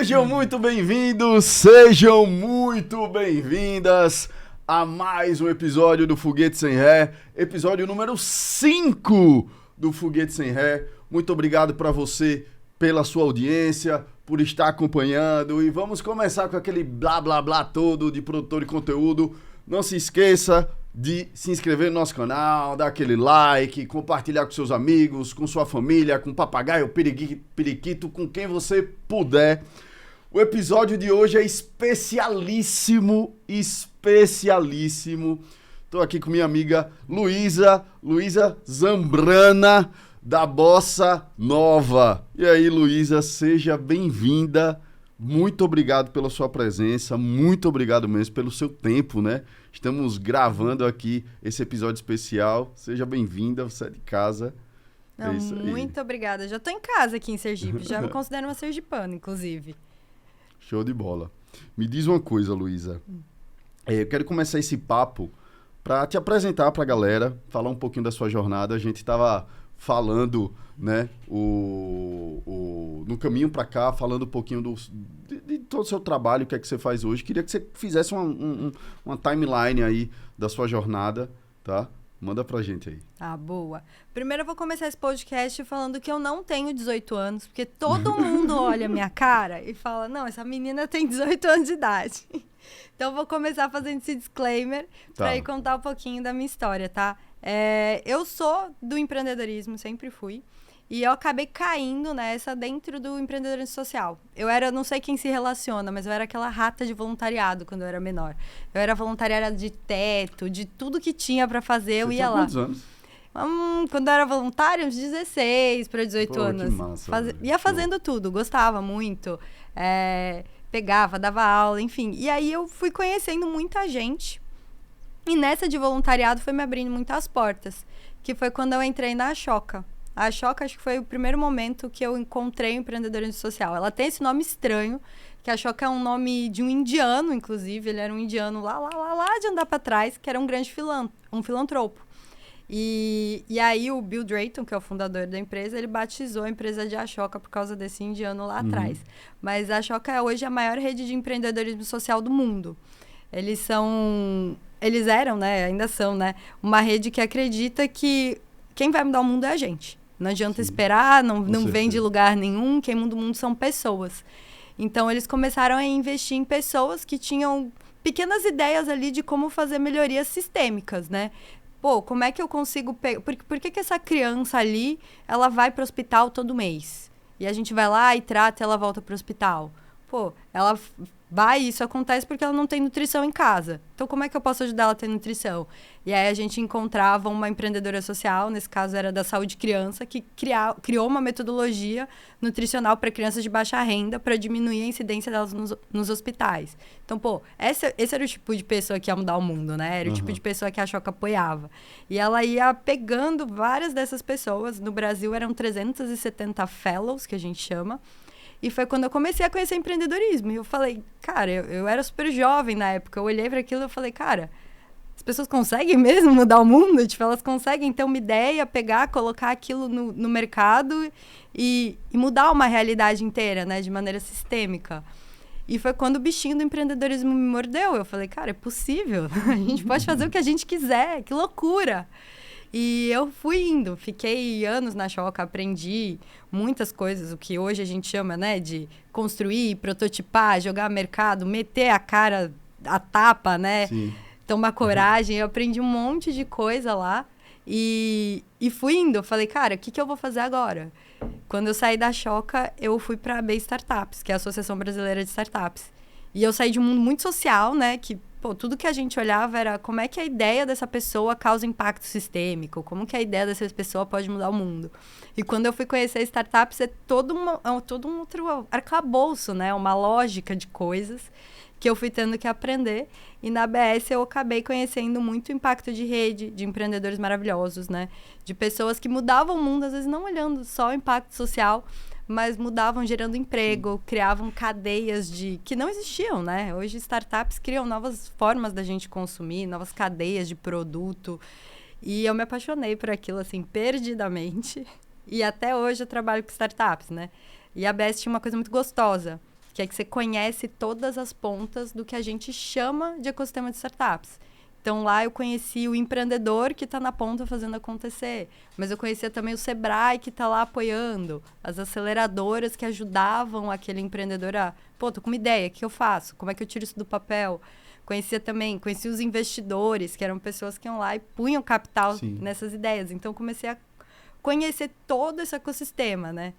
Sejam muito bem-vindos, sejam muito bem-vindas a mais um episódio do Foguete Sem Ré, episódio número 5 do Foguete Sem Ré. Muito obrigado para você pela sua audiência, por estar acompanhando, e vamos começar com aquele blá blá blá todo de produtor de conteúdo. Não se esqueça de se inscrever no nosso canal, dar aquele like, compartilhar com seus amigos, com sua família, com papagaio, periquito, com quem você puder. O episódio de hoje é especialíssimo. Tô aqui com minha amiga Luísa Zambrana, da Bossa Nova. E aí, Luísa, seja bem-vinda. Muito obrigado pela sua presença, muito obrigado mesmo pelo seu tempo, né? Estamos gravando aqui esse episódio especial. Seja bem-vinda, você é de casa. Não, muito obrigada. Já tô em casa aqui em Sergipe, já me considero uma sergipana, inclusive. Show de bola. Me diz uma coisa, Luísa. Eu quero começar esse papo para te apresentar para a galera, falar um pouquinho da sua jornada. A gente estava falando, né, no caminho para cá, falando um pouquinho de todo o seu trabalho, o que é que você faz hoje. Queria que você fizesse uma timeline aí da sua jornada, tá? Manda pra gente aí. Ah, boa. Primeiro eu vou começar esse podcast falando que eu não tenho 18 anos, porque todo mundo olha a minha cara e fala, não, essa menina tem 18 anos de idade. Então eu vou começar fazendo esse disclaimer pra ir contar um pouquinho da minha história, tá? Eu sou do empreendedorismo, sempre fui. E eu acabei caindo nessa dentro do empreendedorismo social. Eu era, não sei quem se relaciona, mas eu era aquela rata de voluntariado quando eu era menor. Eu era voluntária de teto, de tudo que tinha pra fazer, eu ia lá. Quantos anos? Quando eu era voluntária, uns 16 para 18 anos. Que massa, ia fazendo tudo, gostava muito. Pegava, dava aula, enfim. E aí eu fui conhecendo muita gente. E nessa de voluntariado foi me abrindo muitas portas. Que foi quando eu entrei na Ashoka. A Ashoka, acho que foi o primeiro momento que eu encontrei o empreendedorismo social. Ela tem esse nome estranho, que a Ashoka é um nome de um indiano, inclusive. Ele era um indiano lá de andar para trás, que era um grande filantropo. E aí o Bill Drayton, que é o fundador da empresa, ele batizou a empresa de Ashoka por causa desse indiano lá atrás. Mas a Ashoka é hoje a maior rede de empreendedorismo social do mundo. Eles eram, né, ainda são, né, uma rede que acredita que quem vai mudar o mundo é a gente. Não adianta esperar, não vem de lugar nenhum, quem muda o mundo são pessoas. Então, eles começaram a investir em pessoas que tinham pequenas ideias ali de como fazer melhorias sistêmicas, né? Pô, como é que eu consigo pegar... Por que essa criança ali, ela vai para o hospital todo mês? E a gente vai lá e trata e ela volta para o hospital. Pô, ela vai e isso acontece porque ela não tem nutrição em casa. Então, como é que eu posso ajudar ela a ter nutrição? E aí, a gente encontrava uma empreendedora social, nesse caso era da Saúde Criança, que criou uma metodologia nutricional para crianças de baixa renda para diminuir a incidência delas nos hospitais. Então, pô, esse era o tipo de pessoa que ia mudar o mundo, né? Era o tipo de pessoa que a Ashoka apoiava. E ela ia pegando várias dessas pessoas. No Brasil, eram 370 fellows, que a gente chama. E foi quando eu comecei a conhecer empreendedorismo. E eu falei, cara, eu era super jovem na época. Eu olhei para aquilo e falei, cara, as pessoas conseguem mesmo mudar o mundo? Tipo, elas conseguem ter uma ideia, pegar, colocar aquilo no mercado e mudar uma realidade inteira, né? De maneira sistêmica. E foi quando o bichinho do empreendedorismo me mordeu. Eu falei, cara, é possível. A gente pode fazer o que a gente quiser. Que loucura! E eu fui indo, fiquei anos na Ashoka, aprendi muitas coisas, o que hoje a gente chama, né, de construir, prototipar, jogar mercado, meter a cara, a tapa, né, tomar coragem. Eu aprendi um monte de coisa lá e fui indo. Eu falei, cara, o que eu vou fazer agora? Quando eu saí da Ashoka, eu fui para a B Startups, que é a Associação Brasileira de Startups. E eu saí de um mundo muito social, né, que tudo que a gente olhava era como é que a ideia dessa pessoa causa impacto sistêmico, como que a ideia dessa pessoa pode mudar o mundo. E quando eu fui conhecer startups, é todo um outro arcabouço, né? Uma lógica de coisas que eu fui tendo que aprender. E na ABS eu acabei conhecendo muito o impacto de rede, de empreendedores maravilhosos, né? De pessoas que mudavam o mundo, às vezes não olhando só o impacto social, mas mudavam gerando emprego, criavam cadeias que não existiam, né? Hoje startups criam novas formas da gente consumir, novas cadeias de produto. E eu me apaixonei por aquilo, assim, perdidamente. E até hoje eu trabalho com startups, né? E a ABS tinha uma coisa muito gostosa, que é que você conhece todas as pontas do que a gente chama de ecossistema de startups. Então, lá eu conheci o empreendedor que está na ponta fazendo acontecer. Mas eu conhecia também o Sebrae que está lá apoiando. As aceleradoras que ajudavam aquele empreendedor a... Pô, tô com uma ideia, o que eu faço? Como é que eu tiro isso do papel? Conheci os investidores, que eram pessoas que iam lá e punham capital Sim. nessas ideias. Então, comecei a conhecer todo esse ecossistema, né?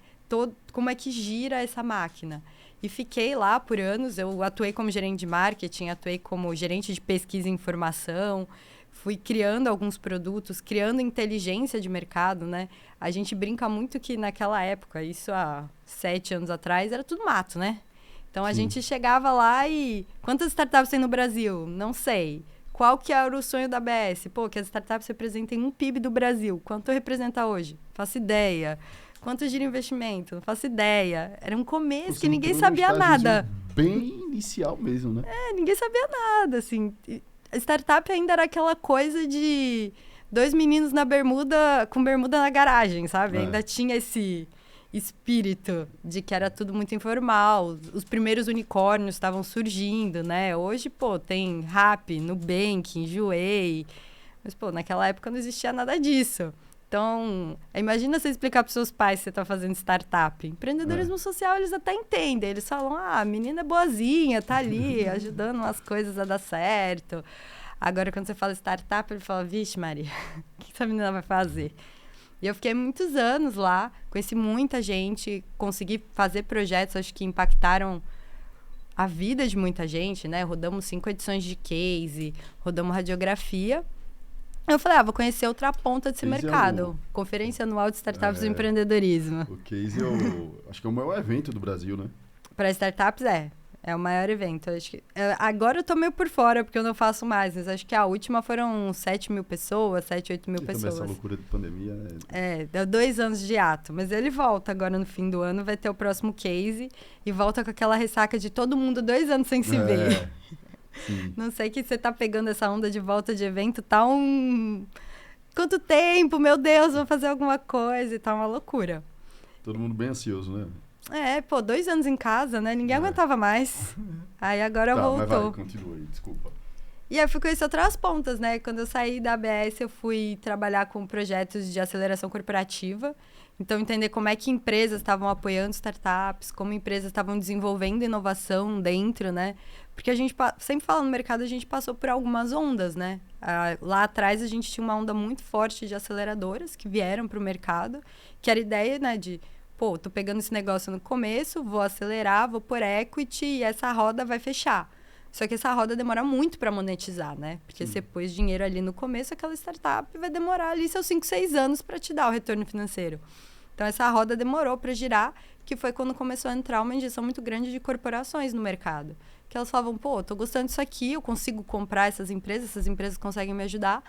Como é que gira essa máquina. E fiquei lá por anos, eu atuei como gerente de marketing, atuei como gerente de pesquisa e informação, fui criando alguns produtos, criando inteligência de mercado, né? A gente brinca muito que naquela época, isso há 7 anos atrás, era tudo mato, né? Então, a gente chegava lá e... Quantas startups tem no Brasil? Não sei. Qual que era o sonho da ABS? Pô, que as startups representem um PIB do Brasil. Quanto representa hoje? Faço ideia. Quanto gira investimento? Não faço ideia. Era um começo que ninguém sabia nada. Bem inicial mesmo, né? Ninguém sabia nada, assim. A startup ainda era aquela coisa de 2 meninos na bermuda, com bermuda na garagem, sabe? Ainda tinha esse espírito de que era tudo muito informal. Os primeiros unicórnios estavam surgindo, né? Hoje, pô, tem Rappi, Nubank, Enjoei. Mas, pô, naquela época não existia nada disso. Então, imagina você explicar para os seus pais que você está fazendo startup. Empreendedorismo social, eles até entendem. Eles falam, a menina é boazinha, tá ali, ajudando umas coisas a dar certo. Agora, quando você fala startup, ele fala, vixe, Maria, o que essa menina vai fazer? E eu fiquei muitos anos lá, conheci muita gente, consegui fazer projetos, acho que impactaram a vida de muita gente, né? Rodamos 5 edições de case, rodamos radiografia. Eu falei, vou conhecer outra ponta desse mercado. Conferência Anual de Startups e Empreendedorismo. O case acho que é o maior evento do Brasil, né? Para startups, é o maior evento. Acho que, agora eu tô meio por fora, porque eu não faço mais, mas acho que a última foram 7 mil pessoas, 7, 8 mil pessoas. Também essa loucura de pandemia. Deu 2 anos de ato, mas ele volta agora no fim do ano, vai ter o próximo case e volta com aquela ressaca de todo mundo 2 anos sem se ver. Sim. Não sei que você tá pegando essa onda de volta de evento, tá Quanto tempo, meu Deus, vou fazer alguma coisa e tá uma loucura. Todo mundo bem ansioso, né? 2 anos em casa, né? Ninguém aguentava mais. Aí agora voltou. Mas vai, continua aí, desculpa. E aí eu fui conhecer outras pontas, né? Quando eu saí da ABS, eu fui trabalhar com projetos de aceleração corporativa. Então, entender como é que empresas estavam apoiando startups, como empresas estavam desenvolvendo inovação dentro, né? Porque a gente sempre fala no mercado, a gente passou por algumas ondas, né? Lá atrás, a gente tinha uma onda muito forte de aceleradoras que vieram para o mercado, que era a ideia, né, de, pô, tô pegando esse negócio no começo, vou acelerar, vou por equity e essa roda vai fechar. Só que essa roda demora muito para monetizar, né? Porque você pôs dinheiro ali no começo, aquela startup vai demorar ali seus 5, 6 anos para te dar o retorno financeiro. Então, essa roda demorou para girar, que foi quando começou a entrar uma injeção muito grande de corporações no mercado. Que elas falavam, pô, tô gostando disso aqui, eu consigo comprar essas empresas conseguem me ajudar.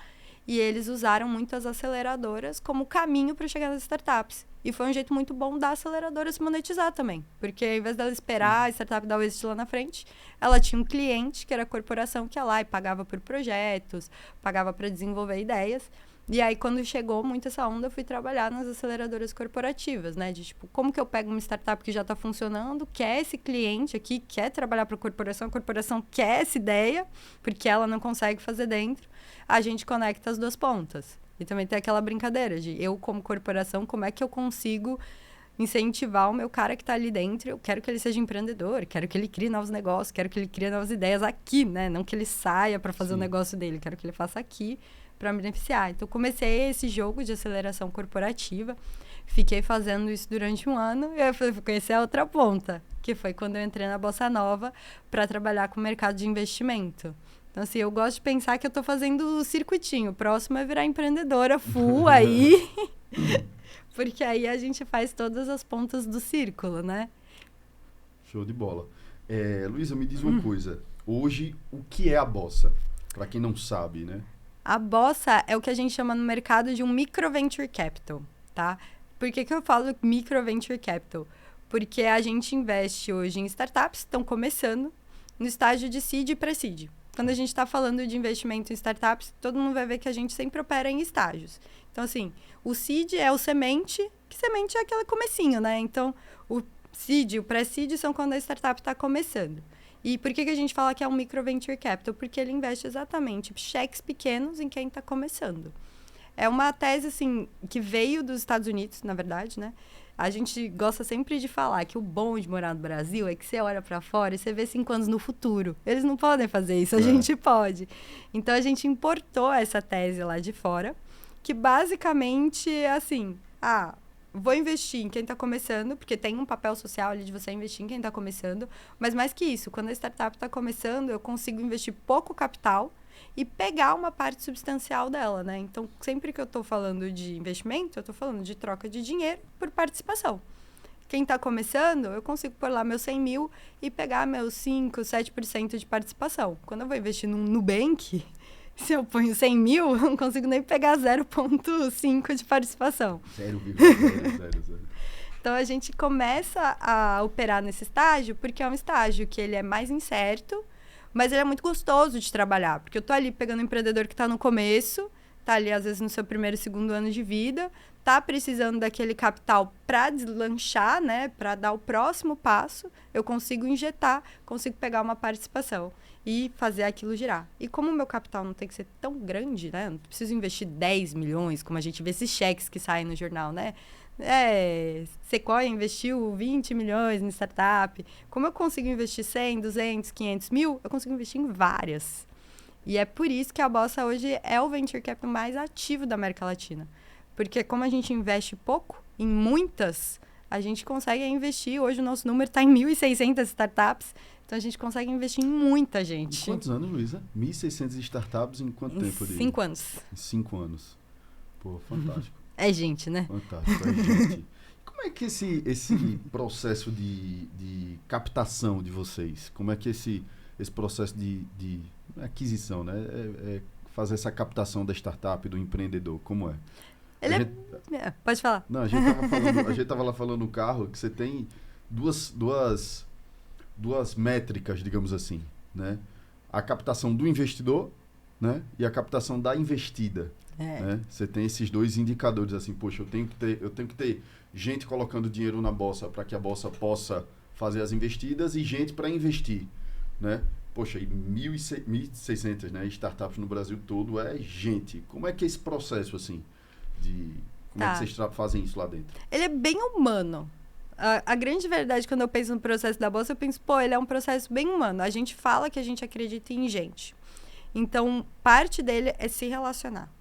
E eles usaram muito as aceleradoras como caminho para chegar nas startups. E foi um jeito muito bom da aceleradora se monetizar também. Porque ao invés dela esperar a startup dar o êxito lá na frente, ela tinha um cliente, que era a corporação, que ia lá e pagava por projetos, pagava para desenvolver ideias. E aí, quando chegou muito essa onda, eu fui trabalhar nas aceleradoras corporativas, né? De, tipo, como que eu pego uma startup que já está funcionando, quer esse cliente aqui, quer trabalhar para a corporação quer essa ideia, porque ela não consegue fazer dentro, a gente conecta as duas pontas. E também tem aquela brincadeira de eu, como corporação, como é que eu consigo incentivar o meu cara que está ali dentro? Eu quero que ele seja empreendedor, quero que ele crie novos negócios, quero que ele crie novas ideias aqui, né? Não que ele saia para fazer o negócio dele, quero que ele faça aqui para me beneficiar. Então, comecei esse jogo de aceleração corporativa, fiquei fazendo isso durante 1 ano e eu fui conhecer a outra ponta, que foi quando eu entrei na Bossa Nova para trabalhar com o mercado de investimento. Então, assim, eu gosto de pensar que eu estou fazendo o circuitinho. O próximo é virar empreendedora full aí, porque aí a gente faz todas as pontas do círculo, né? Show de bola. Luísa, me diz uma coisa. Hoje, o que é a Bossa? Para quem não sabe, né? A Bossa é o que a gente chama no mercado de um micro venture capital, tá? Por que eu falo micro venture capital? Porque a gente investe hoje em startups que estão começando no estágio de seed e pre-seed. Quando a gente está falando de investimento em startups, todo mundo vai ver que a gente sempre opera em estágios. Então, assim, o seed é o semente, que semente é aquele comecinho, né? Então, seed e o pré-seed são quando a startup está começando. E por que a gente fala que é um micro venture capital? Porque ele investe exatamente cheques pequenos em quem está começando. É uma tese, assim, que veio dos Estados Unidos, na verdade, né? A gente gosta sempre de falar que o bom de morar no Brasil é que você olha para fora e você vê 5 anos no futuro. Eles não podem fazer isso, a gente pode. Então, a gente importou essa tese lá de fora, que basicamente é assim, vou investir em quem está começando, porque tem um papel social ali de você investir em quem está começando, mas mais que isso, quando a startup está começando, eu consigo investir pouco capital e pegar uma parte substancial dela, né? Então, sempre que eu estou falando de investimento, eu estou falando de troca de dinheiro por participação. Quem está começando, eu consigo pôr lá meus 100 mil e pegar meus 5, 7% de participação. Quando eu vou investir num Nubank, se eu ponho 100 mil, eu não consigo nem pegar 0,5 de participação. 0,000. Então, a gente começa a operar nesse estágio porque é um estágio que ele é mais incerto, mas ele é muito gostoso de trabalhar. Porque eu tô ali pegando um empreendedor que está no começo, tá ali, às vezes, no seu primeiro, segundo ano de vida, tá precisando daquele capital para deslanchar, né? Para dar o próximo passo, eu consigo injetar, consigo pegar uma participação e fazer aquilo girar. E como o meu capital não tem que ser tão grande, né? Não preciso investir 10 milhões, como a gente vê esses cheques que saem no jornal, né? Sequoia investiu 20 milhões em startup. Como eu consigo investir 100, 200, 500 mil, eu consigo investir em várias. E é por isso que a Bossa hoje é o venture capital mais ativo da América Latina. Porque como a gente investe pouco em muitas, a gente consegue investir. Hoje o nosso número está em 1.600 startups. Então, a gente consegue investir em muita gente. Em quantos anos, Luísa? 1.600 startups em quanto tempo? 5 anos. Em 5 anos. Pô, fantástico. É gente, né? Fantástico, é gente. Como é que esse processo de captação de vocês, como é que esse processo de aquisição, né? Fazer essa captação da startup, do empreendedor, como é? Pode falar. Não, a gente estava lá falando no carro que você tem duas métricas, digamos assim, né? A captação do investidor, né? E a captação da investida. Né? Você tem esses dois indicadores, assim, poxa, eu tenho que ter gente colocando dinheiro na bolsa para que a bolsa possa fazer as investidas e gente para investir, né? Poxa, e 1.600, né, startups no Brasil todo é gente. Como é que é esse processo, assim, como é que vocês fazem isso lá dentro? Ele é bem humano. A grande verdade, quando eu penso no processo da bolsa, eu penso, ele é um processo bem humano. A gente fala que a gente acredita em gente. Então, parte dele é se relacionar.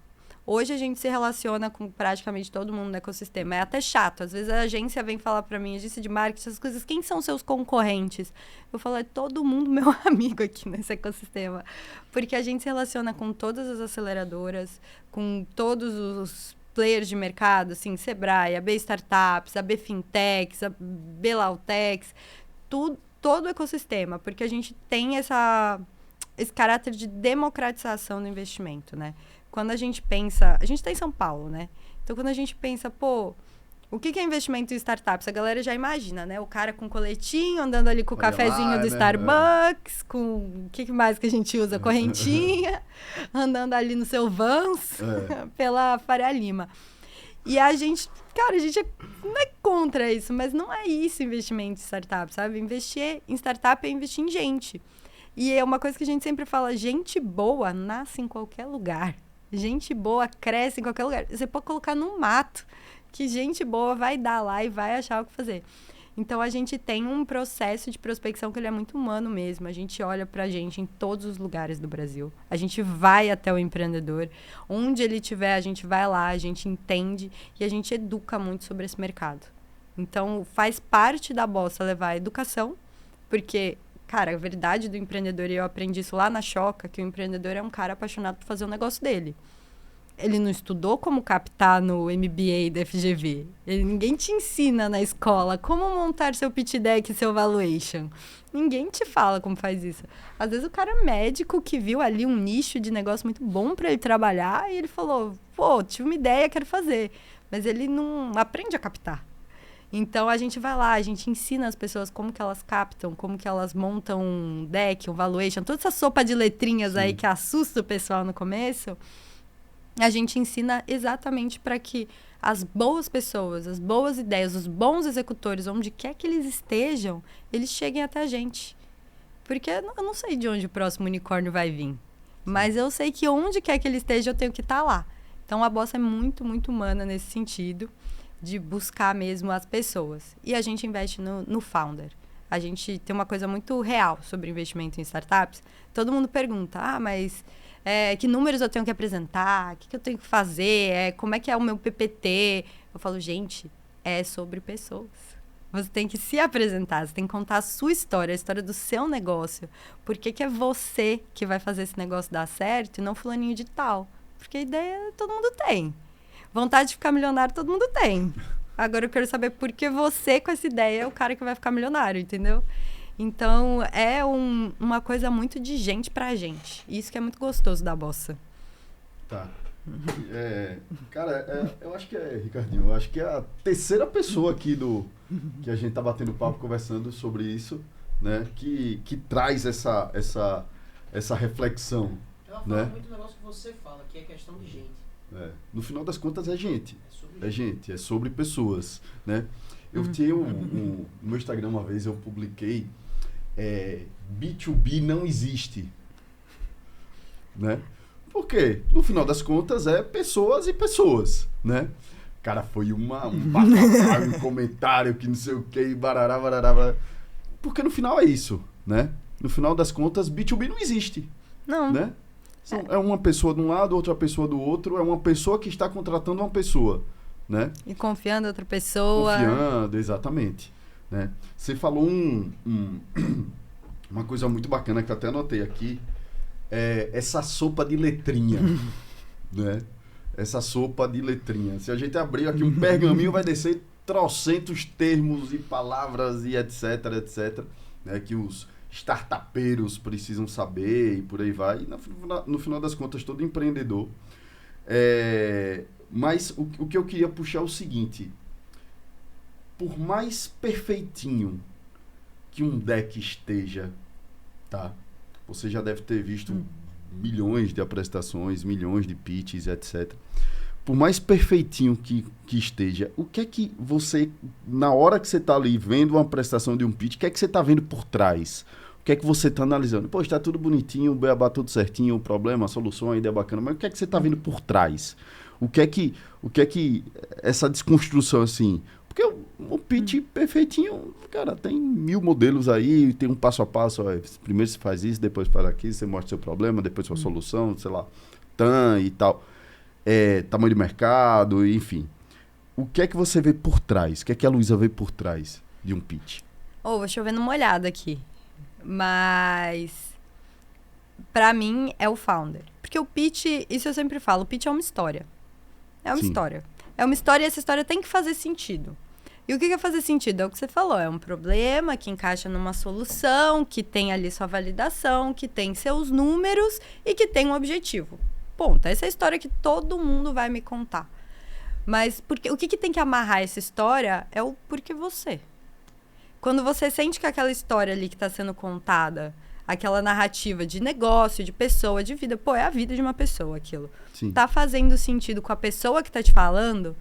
Hoje a gente se relaciona com praticamente todo mundo no ecossistema. É até chato. Às vezes a agência vem falar para mim, agência de marketing, essas coisas. Quem são seus concorrentes? Eu falo, é todo mundo meu amigo aqui nesse ecossistema. Porque a gente se relaciona com todas as aceleradoras, com todos os players de mercado, assim, Sebrae, a B Startups, a B Fintechs, a B Lautechs, todo o ecossistema. Porque a gente tem esse caráter de democratização do investimento, né? Quando a gente pensa... A gente está em São Paulo, né? Então, quando a gente pensa, o que é investimento em startups? A galera já imagina, né? O cara com coletinho, andando ali com o cafezinho do Starbucks, com... O que mais que a gente usa? Correntinha, andando ali no seu Vans, pela Faria Lima. E a gente... Cara, a gente não é contra isso, mas não é isso investimento em startup, sabe? Investir em startup é investir em gente. E é uma coisa que a gente sempre fala, gente boa nasce em qualquer lugar. Gente boa cresce em qualquer lugar. Você pode colocar no mato, que gente boa vai dar lá e vai achar o que fazer. Então, a gente tem um processo de prospecção que ele é muito humano mesmo. A gente olha pra gente em todos os lugares do Brasil. A gente vai até o empreendedor. Onde ele estiver, a gente vai lá, a gente entende e a gente educa muito sobre esse mercado. Então, faz parte da Bossa levar a educação, porque... Cara, a verdade do empreendedor, e eu aprendi isso lá na Choca, que o empreendedor é um cara apaixonado por fazer o negócio dele. Ele não estudou como captar no MBA da FGV. Ninguém te ensina na escola como montar seu pitch deck e seu valuation. Ninguém te fala como faz isso. Às vezes o cara é médico que viu ali um nicho de negócio muito bom para ele trabalhar e ele falou, tive uma ideia, quero fazer. Mas ele não aprende a captar. Então, a gente vai lá, a gente ensina as pessoas como que elas captam, como que elas montam um deck, um valuation, toda essa sopa de letrinhas aí que assusta o pessoal no começo. A gente ensina exatamente para que as boas pessoas, as boas ideias, os bons executores, onde quer que eles estejam, eles cheguem até a gente. Porque eu não sei de onde o próximo unicórnio vai vir. Mas eu sei que onde quer que ele esteja, eu tenho que estar lá. Então, a Bossa é muito, muito humana nesse sentido, de buscar mesmo as pessoas. E a gente investe no founder. A gente tem uma coisa muito real sobre investimento em startups. Todo mundo pergunta, mas que números eu tenho que apresentar? O que eu tenho que fazer? Como é que é o meu PPT? Eu falo, gente, é sobre pessoas. Você tem que se apresentar, você tem que contar a sua história, a história do seu negócio. Por que é você que vai fazer esse negócio dar certo e não fulaninho de tal? Porque a ideia todo mundo tem. Vontade de ficar milionário todo mundo tem. Agora eu quero saber por que você, com essa ideia, é o cara que vai ficar milionário, entendeu? Então, é uma coisa muito de gente pra gente. Isso que é muito gostoso da Bossa. Tá. Cara, eu acho que Ricardinho, eu acho que é a terceira pessoa aqui que a gente tá batendo papo, conversando sobre isso, né? Que traz essa reflexão. Ela fala muito do negócio que você fala, que é questão de gente. No final das contas é gente. É sobre pessoas, né? Eu tinha no meu Instagram uma vez, eu publiquei B2B não existe, né? Porque, no final das contas, é pessoas e pessoas, né? Cara, foi um bafafá, um comentário que não sei o que, barará. Porque no final é isso, né? No final das contas, B2B não existe. Não. Né? É uma pessoa de um lado, outra pessoa do outro, é uma pessoa que está contratando uma pessoa, né? E confiando em outra pessoa. Confiando, exatamente. Né? Você falou uma coisa muito bacana que eu até anotei aqui, essa sopa de letrinha, né? Essa sopa de letrinha. Se a gente abrir aqui um pergaminho, vai descer trocentos termos e palavras e etc, né? Que os startupeiros precisam saber e por aí vai. E no final das contas, todo empreendedor. Mas o que eu queria puxar é o seguinte. Por mais perfeitinho que um deck esteja, tá? Você já deve ter visto milhões de apresentações, milhões de pitches, etc. Por mais perfeitinho que esteja, o que é que você, na hora que você está ali vendo uma apresentação de um pitch, o que é que você está vendo por trás? O que é que você está analisando? Pô, está tudo bonitinho, o beabá tudo certinho, o problema, a solução, a ideia bacana, mas o que é que você está vendo por trás? O que é que essa desconstrução, assim... Porque o pitch perfeitinho, cara, tem 1000 modelos aí, tem um passo a passo, primeiro você faz isso, depois para aqui, você mostra seu problema, depois sua solução, sei lá, TAM e tal, tamanho de mercado, enfim. O que é que você vê por trás? O que é que a Luísa vê por trás de um pitch? Vou chovendo uma olhada aqui, mas pra mim é o founder. Porque o pitch, isso eu sempre falo, o pitch é uma história. É uma história. É uma história e essa história tem que fazer sentido. E o que é fazer sentido? É o que você falou, é um problema que encaixa numa solução, que tem ali sua validação, que tem seus números e que tem um objetivo. Ponto. Essa é a história que todo mundo vai me contar. Mas o que tem que amarrar essa história é o porquê você. Quando você sente que aquela história ali que está sendo contada, aquela narrativa de negócio, de pessoa, de vida, é a vida de uma pessoa aquilo. Sim. Tá fazendo sentido com a pessoa que tá te falando,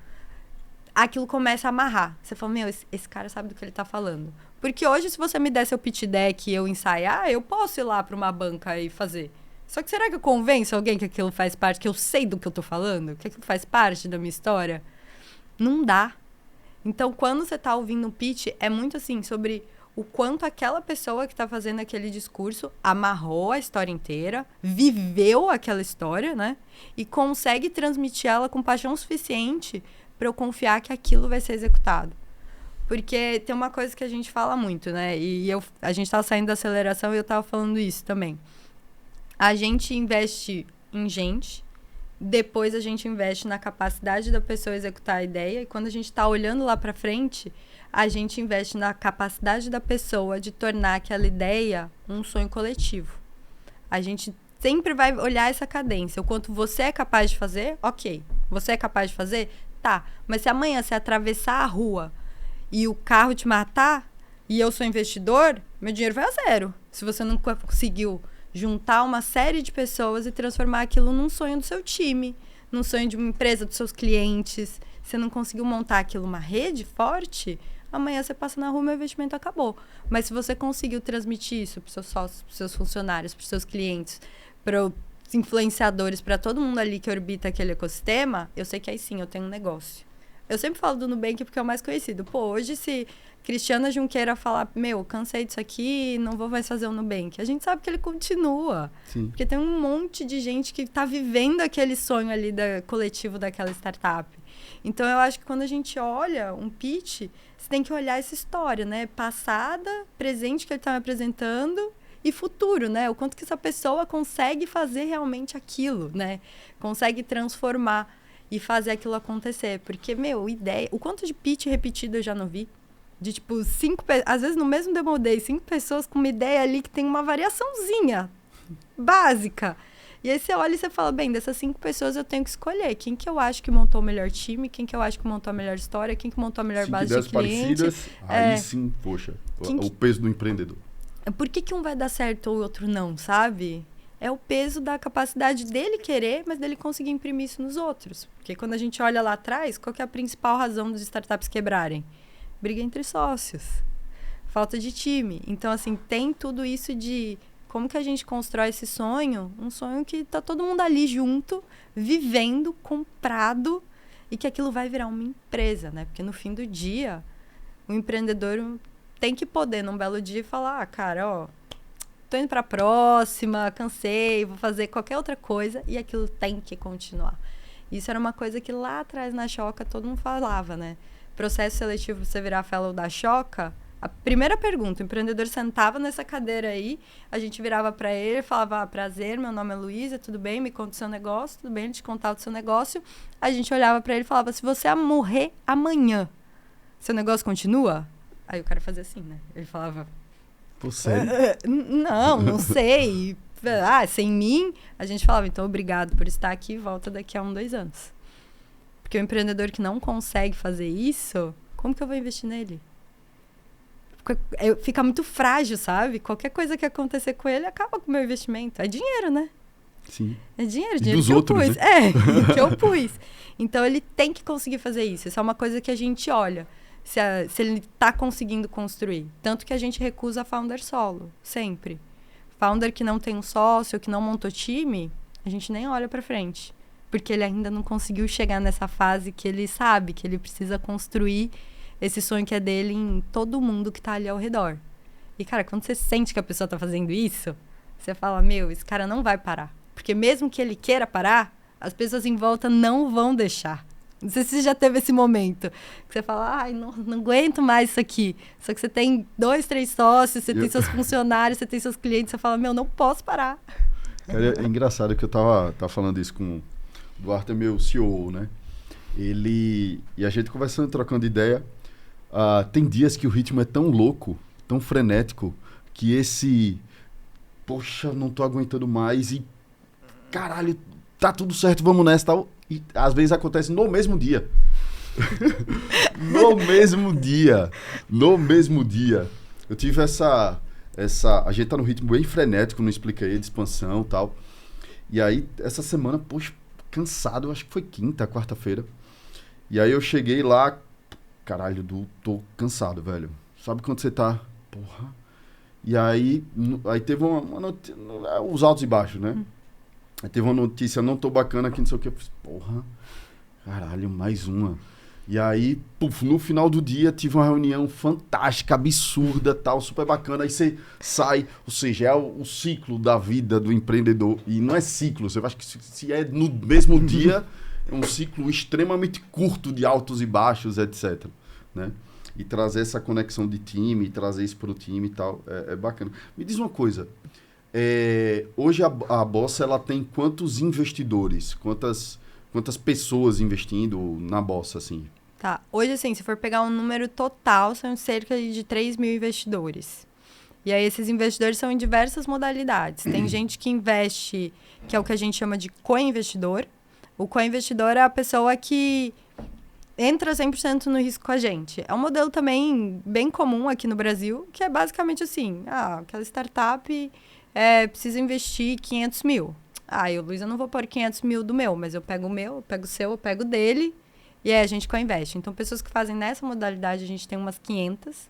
aquilo começa a amarrar. Você fala, esse cara sabe do que ele tá falando. Porque hoje, se você me der seu pitch deck e eu ensaiar, eu posso ir lá para uma banca e fazer. Só que será que eu convenço alguém que aquilo faz parte, que eu sei do que eu tô falando? Que aquilo faz parte da minha história? Não dá. Então, quando você tá ouvindo um pitch, é muito assim, sobre o quanto aquela pessoa que tá fazendo aquele discurso amarrou a história inteira, viveu aquela história, né? E consegue transmitir ela com paixão suficiente para eu confiar que aquilo vai ser executado. Porque tem uma coisa que a gente fala muito, né? E a gente tava saindo da aceleração e eu tava falando isso também. A gente investe em gente, depois a gente investe na capacidade da pessoa executar a ideia, e quando a gente tá olhando lá para frente, a gente investe na capacidade da pessoa de tornar aquela ideia um sonho coletivo. A gente sempre vai olhar essa cadência. O quanto você é capaz de fazer, ok. Você é capaz de fazer? Tá. Mas se amanhã você atravessar a rua e o carro te matar, e eu sou investidor, meu dinheiro vai a zero. Se você não conseguiu juntar uma série de pessoas e transformar aquilo num sonho do seu time, num sonho de uma empresa, dos seus clientes, você não conseguiu montar aquilo, uma rede forte, amanhã você passa na rua e meu investimento acabou. Mas se você conseguiu transmitir isso para os seus sócios, para os seus funcionários, para os seus clientes, para os influenciadores, para todo mundo ali que orbita aquele ecossistema, eu sei que aí sim eu tenho um negócio. Eu sempre falo do Nubank porque é o mais conhecido. Pô, hoje se Cristiana Junqueira falar, meu, cansei disso aqui, não vou mais fazer o Nubank, a gente sabe que ele continua. Sim. Porque tem um monte de gente que está vivendo aquele sonho ali coletivo daquela startup. Então, eu acho que quando a gente olha um pitch, você tem que olhar essa história, né? Passada, presente que ele está me apresentando e futuro, né? O quanto que essa pessoa consegue fazer realmente aquilo, né? Consegue transformar e fazer aquilo acontecer. Porque, meu, ideia... O quanto de pitch repetido eu já não vi? De, tipo, às vezes no mesmo Demo Day, 5 pessoas com uma ideia ali que tem uma variaçãozinha básica. E aí você olha e você fala, bem, dessas 5 pessoas eu tenho que escolher quem que eu acho que montou o melhor time, quem que eu acho que montou a melhor história, quem que montou a melhor base de cliente. Parecidas, aí sim, poxa, o peso do empreendedor. Por que um vai dar certo ou o outro não, sabe? É o peso da capacidade dele querer, mas dele conseguir imprimir isso nos outros. Porque quando a gente olha lá atrás, qual que é a principal razão dos startups quebrarem? Briga entre sócios. Falta de time. Então, assim, tem tudo isso de como que a gente constrói esse sonho, um sonho que tá todo mundo ali junto, vivendo, comprado, e que aquilo vai virar uma empresa, né? Porque no fim do dia, o empreendedor tem que poder, num belo dia, falar, cara, ó, tô indo pra próxima, cansei, vou fazer qualquer outra coisa, e aquilo tem que continuar. Isso era uma coisa que lá atrás na Choca todo mundo falava, né? Processo seletivo pra você virar fellow da Choca, a primeira pergunta, o empreendedor sentava nessa cadeira aí, a gente virava para ele e falava, prazer, meu nome é Luísa, tudo bem? Me conta o seu negócio, tudo bem? Ele te contar o seu negócio. A gente olhava para ele e falava, se você morrer amanhã, seu negócio continua? Aí o cara fazia assim, né? Ele falava... Pô, sério? Não sei. Sem mim, a gente falava, então obrigado por estar aqui e volta daqui a 1, 2 anos. Porque o empreendedor que não consegue fazer isso, como que eu vou investir nele? Fica muito frágil, sabe? Qualquer coisa que acontecer com ele acaba com o meu investimento. É dinheiro, né? Sim. É dinheiro e dos que outros, eu pus. Né? Que eu pus. Então, ele tem que conseguir fazer isso. Isso é uma coisa que a gente olha. Se ele está conseguindo construir. Tanto que a gente recusa founder solo. Sempre. Founder que não tem um sócio, que não montou time, a gente nem olha para frente. Porque ele ainda não conseguiu chegar nessa fase que ele sabe que ele precisa construir esse sonho que é dele em todo mundo que tá ali ao redor. E, cara, quando você sente que a pessoa tá fazendo isso, você fala, meu, esse cara não vai parar. Porque mesmo que ele queira parar, as pessoas em volta não vão deixar. Não sei se você já teve esse momento. Que você fala, ai, não aguento mais isso aqui. Só que você tem 2, 3 sócios, você tem seus funcionários, você tem seus clientes, você fala, meu, não posso parar. Cara, é engraçado que eu tava falando isso com o Duarte, é meu CEO, né? E a gente conversando, trocando ideia. Tem dias que o ritmo é tão louco, tão frenético, que poxa, não tô aguentando mais e, caralho, tá tudo certo, vamos nessa, tal. E às vezes acontece no mesmo dia. No mesmo dia. Eu tive a gente tá num ritmo bem frenético, não expliquei, de expansão e tal. E aí, essa semana, poxa, cansado, acho que foi quinta, quarta-feira. E aí eu cheguei lá, caralho, tô cansado, velho. Sabe quando você tá... Porra. E aí teve uma notícia... Os altos e baixos, né? Aí teve uma notícia, não tô bacana aqui, não sei o que. Eu falei, porra, caralho, mais uma. E aí, no final do dia, tive uma reunião fantástica, absurda, tal, super bacana. Aí você sai, ou seja, é o ciclo da vida do empreendedor. E não é ciclo, você acha que se é no mesmo dia... É um ciclo extremamente curto de altos e baixos, etc. Né? E trazer essa conexão de time, trazer isso para o time e tal, é bacana. Me diz uma coisa, hoje a Bossa ela tem quantos investidores, quantas pessoas investindo na Bossa, assim? Tá, hoje assim, se for pegar um número total, são cerca de 3 mil investidores. E aí esses investidores são em diversas modalidades. Tem gente que investe, que é o que a gente chama de co-investidor. O co-investidor é a pessoa que entra 100% no risco com a gente. É um modelo também bem comum aqui no Brasil, que é basicamente assim, aquela startup precisa investir 500 mil. Eu, Luiz, eu não vou pôr 500 mil do meu, mas eu pego o meu, eu pego o seu, eu pego o dele, e aí a gente co-investe. Então, pessoas que fazem nessa modalidade, a gente tem umas 500,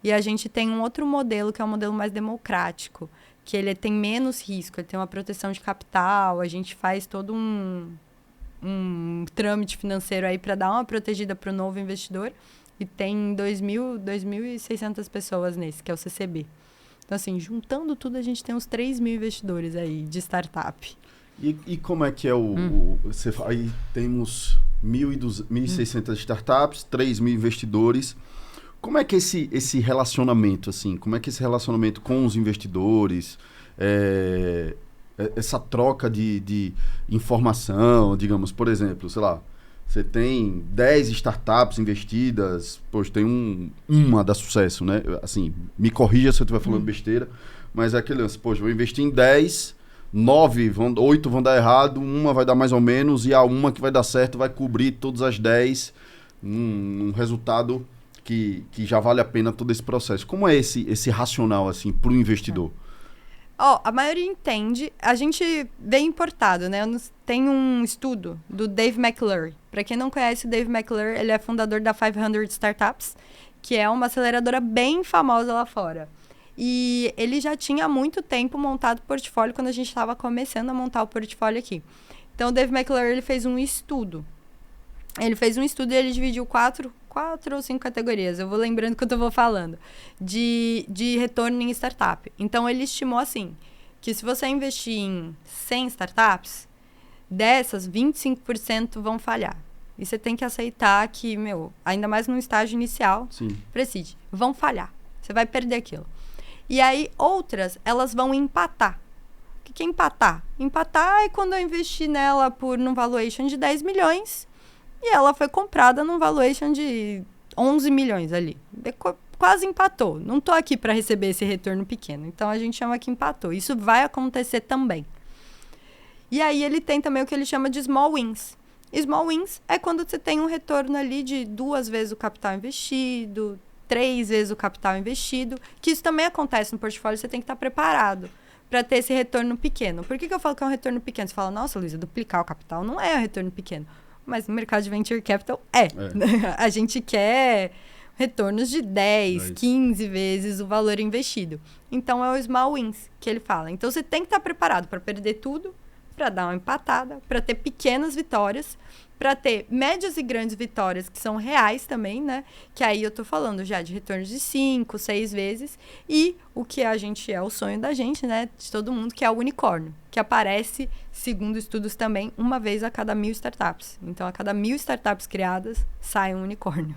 e a gente tem um outro modelo, que é um modelo mais democrático, que ele tem menos risco, ele tem uma proteção de capital, a gente faz todo um trâmite financeiro aí para dar uma protegida para o novo investidor, e tem 2.600 pessoas nesse, que é o CCB. Então, assim, juntando tudo, a gente tem uns 3 mil investidores aí de startup. E como é que é aí temos 1.600 startups, 3 mil investidores. Como é que é esse relacionamento, assim? Como é que é esse relacionamento com os investidores, essa troca de informação, digamos, por exemplo, sei lá, você tem 10 startups investidas, poxa, tem uma dá sucesso, né? Assim, me corrija se eu estiver falando besteira, mas é aquele lance, poxa, vou investir em 10, 8 vão dar errado, uma vai dar mais ou menos, e a uma que vai dar certo vai cobrir todas as 10, um resultado que já vale a pena todo esse processo. Como é esse racional, assim, para o investidor? A maioria entende. A gente vem importado, né? Tem um estudo do Dave McClure. Para quem não conhece o Dave McClure, ele é fundador da 500 Startups, que é uma aceleradora bem famosa lá fora. E ele já tinha há muito tempo montado o portfólio quando a gente estava começando a montar o portfólio aqui. Então, o Dave McClure, ele fez um estudo. Ele fez um estudo e ele dividiu 4 ou 5 categorias, eu vou lembrando quando eu vou falando, de retorno em startup. Então, ele estimou assim, que se você investir em 100 startups, dessas, 25% vão falhar. E você tem que aceitar que, ainda mais no estágio inicial, Preside, vão falhar. Você vai perder aquilo. E aí, outras, elas vão empatar. O que é empatar? Empatar é quando eu investi nela num valuation de 10 milhões... E ela foi comprada num valuation de 11 milhões ali. Quase empatou. Não estou aqui para receber esse retorno pequeno. Então, a gente chama que empatou. Isso vai acontecer também. E aí, ele tem também o que ele chama de small wins. Small wins é quando você tem um retorno ali de 2 vezes o capital investido, 3 vezes o capital investido. Que isso também acontece no portfólio. Você tem que estar preparado para ter esse retorno pequeno. Por que eu falo que é um retorno pequeno? Você fala, nossa, Luísa, duplicar o capital não é um retorno pequeno. Mas no mercado de venture capital a gente quer retornos de 10, 15 vezes o valor investido. Então, é o small wins que ele fala. Então, você tem que estar preparado para perder tudo, para dar uma empatada, para ter pequenas vitórias, para ter médias e grandes vitórias que são reais também, né? Que aí eu tô falando já de retornos de 5, 6 vezes. E o que o sonho da gente, né? De todo mundo, que é o unicórnio. Que aparece, segundo estudos também, uma vez a cada 1.000 startups. Então, a cada 1.000 startups criadas, sai um unicórnio.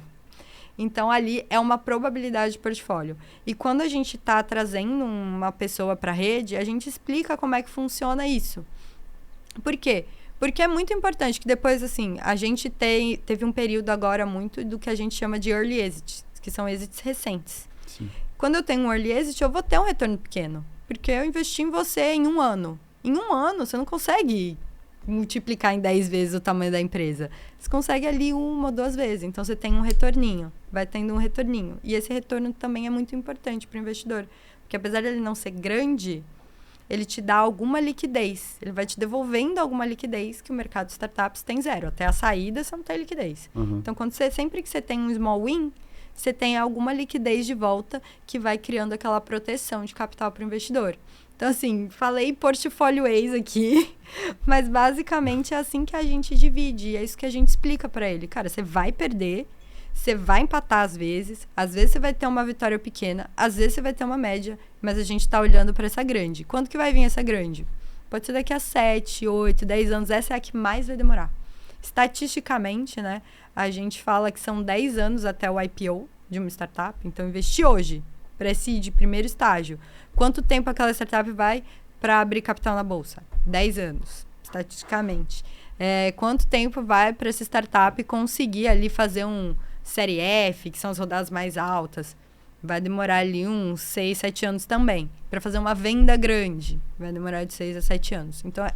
Então, ali é uma probabilidade de portfólio. E quando a gente está trazendo uma pessoa para a rede, a gente explica como é que funciona isso. Por quê? Porque é muito importante que depois, assim, a gente teve um período agora muito do que a gente chama de early exits, que são exits recentes. Sim. Quando eu tenho um early exit, eu vou ter um retorno pequeno, porque eu investi em você em 1 ano. Em 1 ano, você não consegue multiplicar em 10 vezes o tamanho da empresa. Você consegue ali 1 ou 2 vezes. Então, você tem um retorninho. Vai tendo um retorninho. E esse retorno também é muito importante para o investidor. Porque apesar de ele não ser grande, ele te dá alguma liquidez. Ele vai te devolvendo alguma liquidez que o mercado de startups tem 0. Até a saída, você não tem liquidez. Então, sempre que você tem um small win, você tem alguma liquidez de volta que vai criando aquela proteção de capital para o investidor. Então, assim, falei portfólio Waze aqui, mas basicamente é assim que a gente divide. É isso que a gente explica para ele. Cara, você vai perder, você vai empatar às vezes você vai ter uma vitória pequena, às vezes você vai ter uma média, mas a gente está olhando para essa grande. Quando que vai vir essa grande? Pode ser daqui a 7, 8, 10 anos. Essa é a que mais vai demorar. Estatisticamente, né, a gente fala que são 10 anos até o IPO de uma startup. Então, investir hoje, pré-seed, primeiro estágio. Quanto tempo aquela startup vai para abrir capital na bolsa? 10 anos, estatisticamente. Quanto tempo vai para essa startup conseguir ali fazer um série F, que são as rodadas mais altas? Vai demorar ali uns 6, 7 anos também. Para fazer uma venda grande, vai demorar de 6 a 7 anos. Então,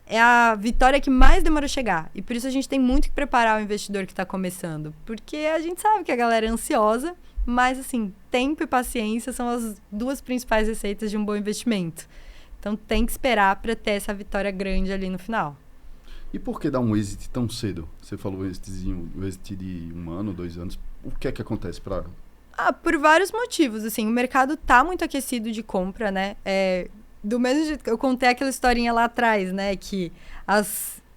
é a vitória que mais demora a chegar. E por isso a gente tem muito que preparar o investidor que está começando. Porque a gente sabe que a galera é ansiosa, mas, assim, tempo e paciência são as 2 principais receitas de um bom investimento. Então tem que esperar para ter essa vitória grande ali no final. E por que dar um exit tão cedo? Você falou o exit de 1 ano, 2 anos. O que é que acontece para... Por vários motivos, assim, o mercado tá muito aquecido de compra, né? Do mesmo jeito que eu contei aquela historinha lá atrás, né? Que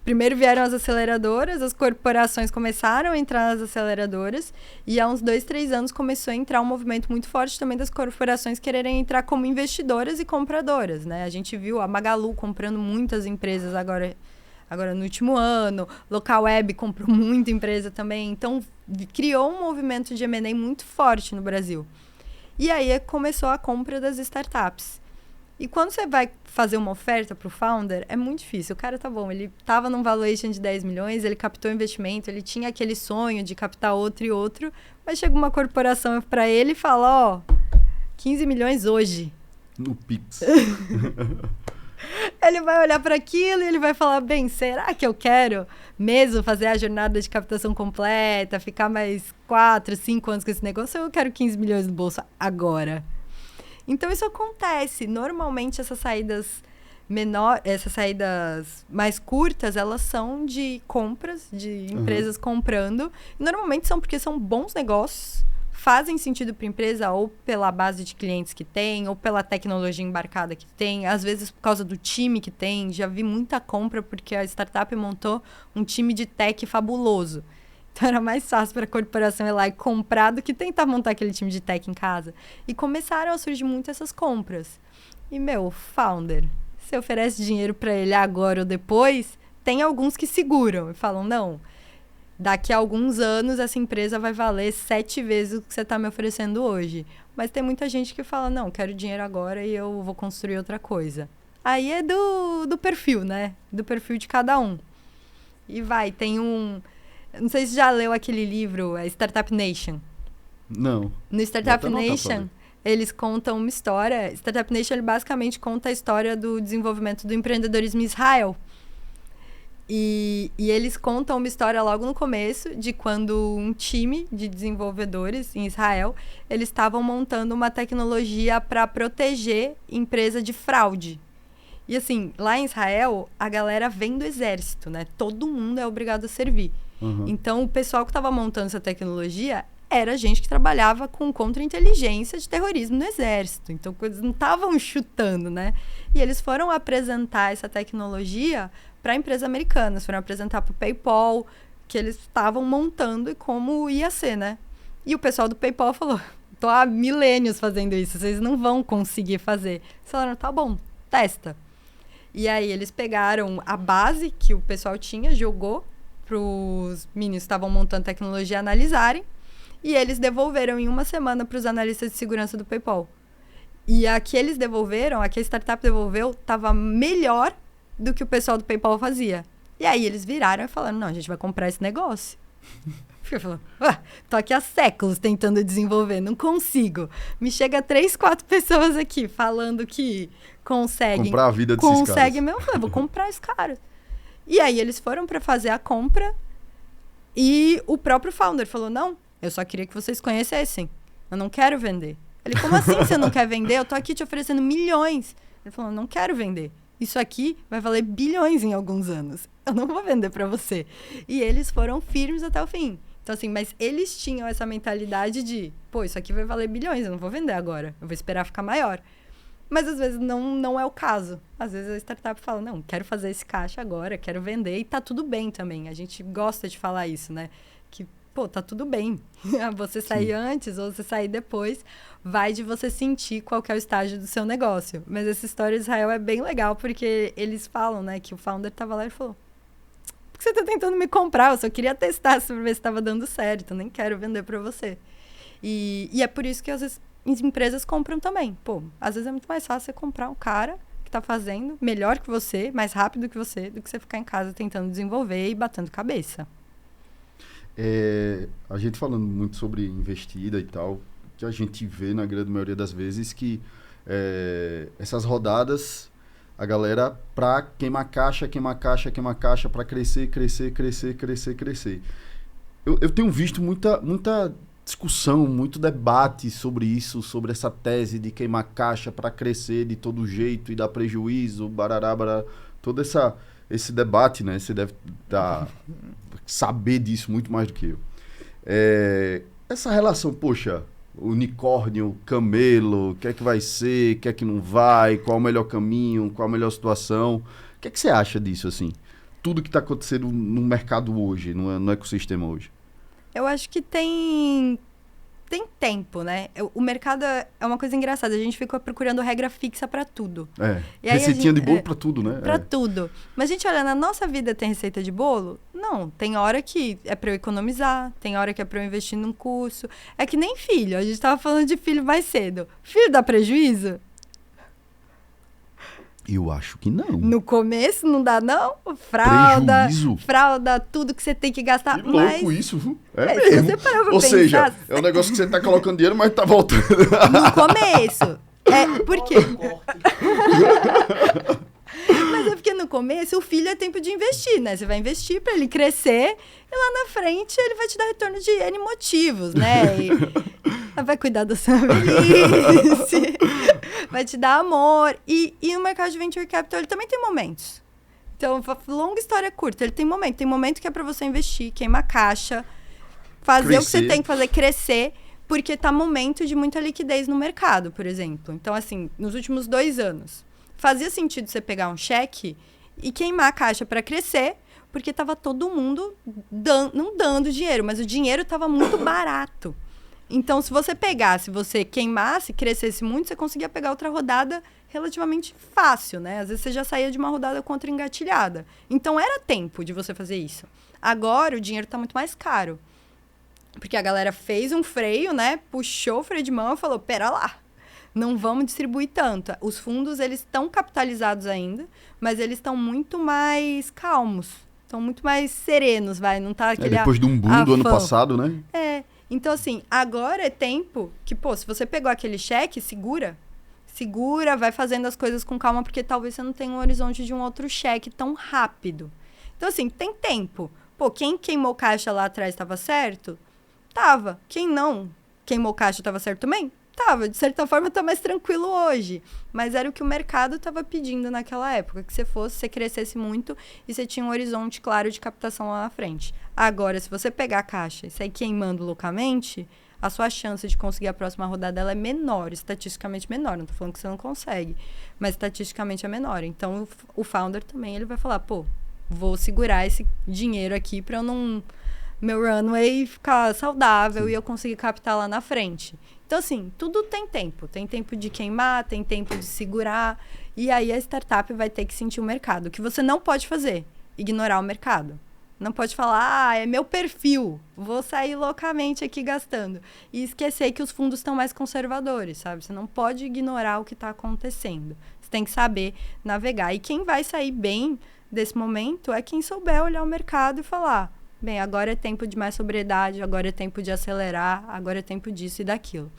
primeiro vieram as aceleradoras, as corporações começaram a entrar nas aceleradoras e há uns 2, 3 anos começou a entrar um movimento muito forte também das corporações quererem entrar como investidoras e compradoras, né? A gente viu a Magalu comprando muitas empresas agora no último ano, Localweb comprou muita empresa também, então criou um movimento de M&A muito forte no Brasil. E aí começou a compra das startups. E quando você vai fazer uma oferta para o founder, é muito difícil. O cara tá bom, ele estava num valuation de 10 milhões, ele captou investimento, ele tinha aquele sonho de captar outro e outro, mas chega uma corporação para ele e fala, 15 milhões hoje. No Pix. Ele vai olhar para aquilo e ele vai falar, bem, será que eu quero mesmo fazer a jornada de captação completa, ficar mais 4, 5 anos com esse negócio, ou eu quero 15 milhões no bolso agora? Então, isso acontece. Normalmente, essas saídas mais curtas, elas são de compras, de empresas comprando. E normalmente são porque são bons negócios, fazem sentido para a empresa, ou pela base de clientes que tem, ou pela tecnologia embarcada que tem, às vezes por causa do time que tem. Já vi muita compra porque a startup montou um time de tech fabuloso. Então, era mais fácil para a corporação ir lá e comprar do que tentar montar aquele time de tech em casa. E começaram a surgir muito essas compras. E, founder, você oferece dinheiro para ele agora ou depois, tem alguns que seguram e falam, não, daqui a alguns anos essa empresa vai valer 7 vezes o que você está me oferecendo hoje. Mas tem muita gente que fala, não, quero dinheiro agora e eu vou construir outra coisa. Aí é do perfil, né? Do perfil de cada um. E tem não sei se já leu aquele livro, Startup Nation. Não. No Startup Nation, eles contam uma história. Startup Nation, ele basicamente conta a história do desenvolvimento do empreendedorismo em Israel. E eles contam uma história logo no começo de quando um time de desenvolvedores em Israel, eles estavam montando uma tecnologia para proteger empresa de fraude. E assim, lá em Israel, a galera vem do exército, né? Todo mundo é obrigado a servir. Então, o pessoal que estava montando essa tecnologia era gente que trabalhava com contra-inteligência de terrorismo no exército. Então, eles não estavam chutando, né? E eles foram apresentar essa tecnologia para empresas americanas, foram apresentar para o PayPal, que eles estavam montando e como ia ser, né? E o pessoal do PayPal falou, tô há milênios fazendo isso, vocês não vão conseguir fazer. Eles falaram, tá bom, testa. E aí, eles pegaram a base que o pessoal tinha, jogou para os meninos que estavam montando tecnologia analisarem, e eles devolveram em 1 semana para os analistas de segurança do PayPal. E a que eles devolveram, a que a startup devolveu, estava melhor do que o pessoal do PayPal fazia. E aí eles viraram e falaram, não, a gente vai comprar esse negócio. Eu falei, tô aqui há séculos tentando desenvolver, não consigo. Me chega 3, 4 pessoas aqui falando que conseguem. Comprar a vida desses caras. Conseguem mesmo, eu vou comprar esse cara. E aí eles foram para fazer a compra e o próprio founder falou, não, eu só queria que vocês conhecessem. Eu não quero vender. Ele, como assim você não quer vender? Eu tô aqui te oferecendo milhões. Ele falou, não quero vender. Isso aqui vai valer bilhões em alguns anos. Eu não vou vender para você. E eles foram firmes até o fim. Então, assim, mas eles tinham essa mentalidade de, isso aqui vai valer bilhões, eu não vou vender agora. Eu vou esperar ficar maior. Mas, às vezes, não é o caso. Às vezes, a startup fala, não, quero fazer esse caixa agora, quero vender. E tá tudo bem também. A gente gosta de falar isso, né? Que, tá tudo bem. Você sair antes ou você sair depois, vai de você sentir qual que é o estágio do seu negócio. Mas essa história de Israel é bem legal, porque eles falam, né, que o founder tava lá e falou, por que você tá tentando me comprar? Eu só queria testar pra ver se estava dando certo. Eu nem quero vender para você. E é por isso que, às vezes, as empresas compram também. Às vezes é muito mais fácil você comprar um cara que tá fazendo melhor que você, mais rápido que você, do que você ficar em casa tentando desenvolver e batendo cabeça. A gente falando muito sobre investida e tal, que a gente vê na grande maioria das vezes que essas rodadas, a galera pra queimar caixa, pra crescer. Eu tenho visto muita discussão, muito debate sobre isso, sobre essa tese de queimar caixa para crescer de todo jeito e dar prejuízo, barará, barará, todo esse debate, né? Você deve saber disso muito mais do que eu. Essa relação, poxa, unicórnio, camelo, o que é que vai ser, o que é que não vai, qual o melhor caminho, qual a melhor situação. O que é que você acha disso, assim? Tudo que está acontecendo no mercado hoje, no ecossistema hoje. Eu acho que tem tempo, né? O mercado é uma coisa engraçada. A gente fica procurando regra fixa para tudo. E aí receitinha de bolo para tudo, né? Para tudo. Mas a gente olha, na nossa vida tem receita de bolo? Não. Tem hora que é para eu economizar, tem hora que é para eu investir num curso. É que nem filho. A gente tava falando de filho mais cedo. Filho dá prejuízo? Eu acho que não. No começo não dá, não? Fralda, Prejuízo? Fralda, tudo que você tem que gastar. Que louco isso, viu? Se você parar pra Ou pensar, seja, é um negócio que você tá colocando dinheiro, mas tá voltando. no começo. Por quê? Mas é porque no começo o filho é tempo de investir, né? Você vai investir pra ele crescer e lá na frente ele vai te dar retorno de N motivos, né? Vai cuidar da sua velhice, vai te dar amor. E o mercado de Venture Capital, ele também tem momentos. Então, longa história curta, ele tem momento. Tem momento que é pra você investir, queimar caixa, fazer o que você tem que fazer, crescer, porque tá momento de muita liquidez no mercado, por exemplo. Então, assim, nos últimos 2 anos, fazia sentido você pegar um cheque e queimar a caixa para crescer, porque tava todo mundo não dando dinheiro, mas o dinheiro tava muito barato. Então, se você queimasse, crescesse muito, você conseguia pegar outra rodada relativamente fácil, né? Às vezes você já saía de uma rodada contra-engatilhada. Então, era tempo de você fazer isso. Agora, o dinheiro tá muito mais caro. Porque a galera fez um freio, né? Puxou o freio de mão e falou, pera lá, não vamos distribuir tanto. Os fundos, eles estão capitalizados ainda, mas eles estão muito mais calmos. Estão muito mais serenos, vai. Não tá aquele depois de um boom do ano passado, né? Então, assim, agora é tempo que, se você pegou aquele cheque, segura, vai fazendo as coisas com calma, porque talvez você não tenha um horizonte de um outro cheque tão rápido. Então, assim, tem tempo. Quem queimou caixa lá atrás estava certo? Tava. Quem não queimou caixa estava certo também? Tava. De certa forma, tá mais tranquilo hoje. Mas era o que o mercado estava pedindo naquela época. Que você crescesse muito e você tinha um horizonte claro de captação lá na frente. Agora, se você pegar a caixa e sair queimando loucamente, a sua chance de conseguir a próxima rodada ela é menor, estatisticamente menor. Não tô falando que você não consegue, mas estatisticamente é menor. Então, o founder também ele vai falar, vou segurar esse dinheiro aqui para eu não... meu runway ficar saudável. Sim. E eu conseguir captar lá na frente. Então, assim, tudo tem tempo. Tem tempo de queimar, tem tempo de segurar. E aí a startup vai ter que sentir o mercado. O que você não pode fazer? Ignorar o mercado. Não pode falar, é meu perfil, vou sair loucamente aqui gastando. E esquecer que os fundos estão mais conservadores, sabe? Você não pode ignorar o que está acontecendo. Você tem que saber navegar. E quem vai sair bem desse momento é quem souber olhar o mercado e falar, bem, agora é tempo de mais sobriedade, agora é tempo de acelerar, agora é tempo disso e daquilo.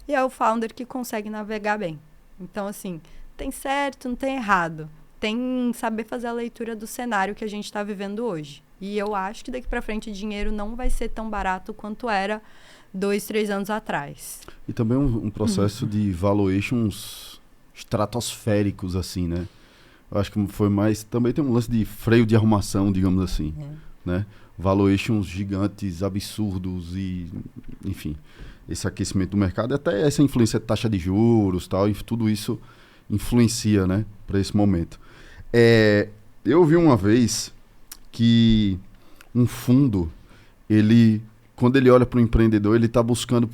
E é o founder que consegue navegar bem. Então, assim, tem certo, não tem errado. Tem saber fazer a leitura do cenário que a gente está vivendo hoje. E eu acho que daqui para frente dinheiro não vai ser tão barato quanto era 2, 3 anos atrás. E também um processo de valuations estratosféricos, assim, né? Eu acho que foi mais... Também tem um lance de freio de arrumação, digamos assim, né? Valuations gigantes, absurdos e, enfim, esse aquecimento do mercado, até essa influência de taxa de juros, tal, e tudo isso influencia, né, para esse momento. Eu vi uma vez que um fundo, quando ele olha para o empreendedor, ele está buscando,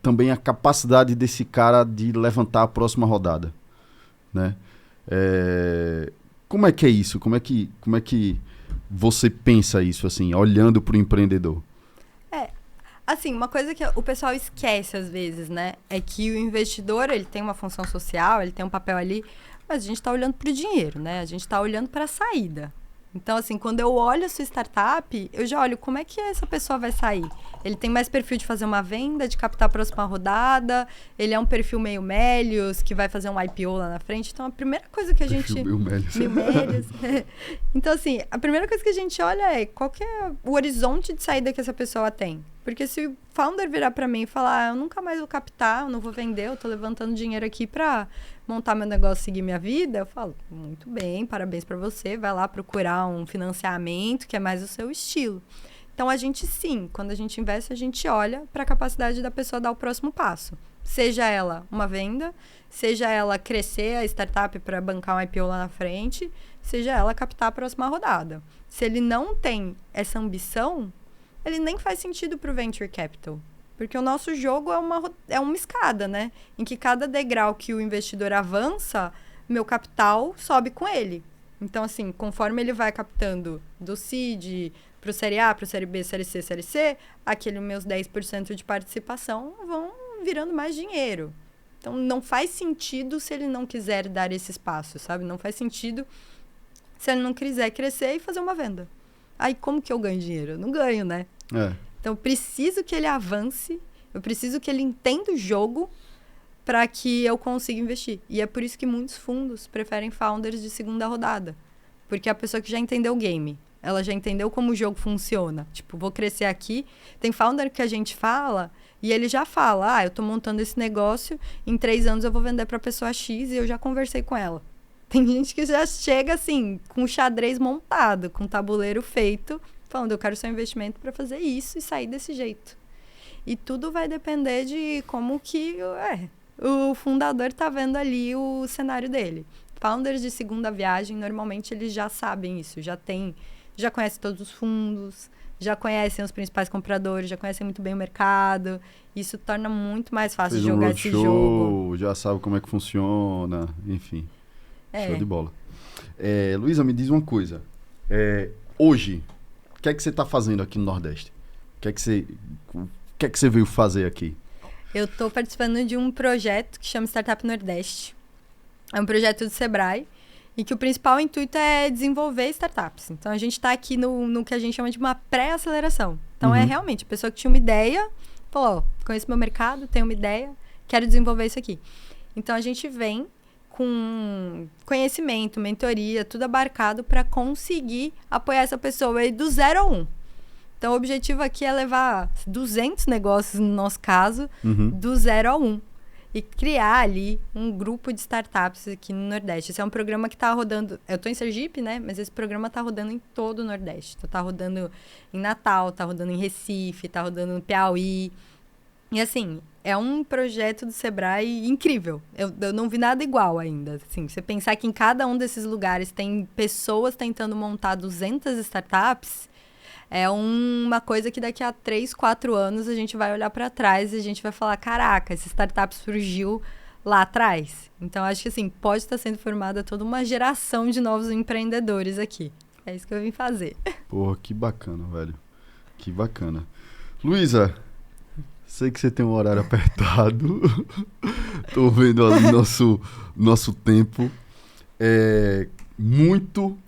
também a capacidade desse cara de levantar a próxima rodada, né? Como é que é isso? Como é que você pensa isso, assim, olhando para o empreendedor? Assim, uma coisa que o pessoal esquece às vezes, né? É que o investidor, ele tem uma função social, ele tem um papel ali, mas a gente está olhando para o dinheiro, né? A gente está olhando para a saída. Então, assim, quando eu olho a sua startup, eu já olho como é que essa pessoa vai sair. Ele tem mais perfil de fazer uma venda, de captar a próxima rodada, ele é um perfil meio Melius, que vai fazer um IPO lá na frente. Então, a primeira coisa que a gente... Perfil meio Melius. Então, assim, a primeira coisa que a gente olha é qual que é o horizonte de saída que essa pessoa tem. Porque se o founder virar pra mim e falar, eu nunca mais vou captar, eu não vou vender, eu tô levantando dinheiro aqui pra montar meu negócio e seguir minha vida, eu falo, muito bem, parabéns pra você, vai lá procurar um financiamento que é mais o seu estilo. Então, a gente sim, quando a gente investe, a gente olha pra capacidade da pessoa dar o próximo passo. Seja ela uma venda, seja ela crescer a startup para bancar um IPO lá na frente, seja ela captar a próxima rodada. Se ele não tem essa ambição, ele nem faz sentido para o Venture Capital. Porque o nosso jogo é uma escada, né? Em que cada degrau que o investidor avança, meu capital sobe com ele. Então, assim, conforme ele vai captando do seed para o Série A, para o Série B, Série C, aquele meus 10% de participação vão virando mais dinheiro. Então, não faz sentido se ele não quiser dar esse espaço, sabe? Não faz sentido se ele não quiser crescer e fazer uma venda. Aí, como que eu ganho dinheiro? Eu não ganho, né? Então, eu preciso que ele avance, eu preciso que ele entenda o jogo para que eu consiga investir. E é por isso que muitos fundos preferem founders de segunda rodada. Porque é a pessoa que já entendeu o game, ela já entendeu como o jogo funciona. Tipo, vou crescer aqui. Tem founder que a gente fala e ele já fala, eu tô montando esse negócio, em 3 anos eu vou vender pra pessoa X e eu já conversei com ela. Tem gente que já chega assim, com o xadrez montado, com o tabuleiro feito, falando, eu quero seu investimento para fazer isso e sair desse jeito. E tudo vai depender de como que o fundador tá vendo ali o cenário dele. Founders de segunda viagem, normalmente eles já sabem isso, já conhecem todos os fundos, já conhecem os principais compradores, já conhecem muito bem o mercado. Isso torna muito mais fácil jogar esse jogo. Já sabe como é que funciona, enfim. Show de bola. Luísa, me diz uma coisa. Hoje, o que é que você está fazendo aqui no Nordeste? O que é que você veio fazer aqui? Eu estou participando de um projeto que chama Startup Nordeste. É um projeto do Sebrae. E que o principal intuito é desenvolver startups. Então, a gente está aqui no que a gente chama de uma pré-aceleração. Então, é realmente a pessoa que tinha uma ideia, falou, conheço meu mercado, tenho uma ideia, quero desenvolver isso aqui. Então, a gente vem com conhecimento, mentoria, tudo abarcado para conseguir apoiar essa pessoa aí do 0 a 1. Então, o objetivo aqui é levar 200 negócios, no nosso caso, do 0 a 1. E criar ali um grupo de startups aqui no Nordeste. Esse é um programa que está rodando... Eu estou em Sergipe, né? Mas esse programa está rodando em todo o Nordeste. Então, está rodando em Natal, está rodando em Recife, está rodando no Piauí. E, assim, é um projeto do Sebrae incrível. Eu não vi nada igual ainda. Assim, você pensar que em cada um desses lugares tem pessoas tentando montar 200 startups... É uma coisa que daqui a 3, 4 anos a gente vai olhar para trás e a gente vai falar, caraca, esse startup surgiu lá atrás. Então, acho que assim, pode estar sendo formada toda uma geração de novos empreendedores aqui. É isso que eu vim fazer. Porra, que bacana, velho. Que bacana. Luísa, sei que você tem um horário apertado. Tô vendo ali nosso tempo. Muito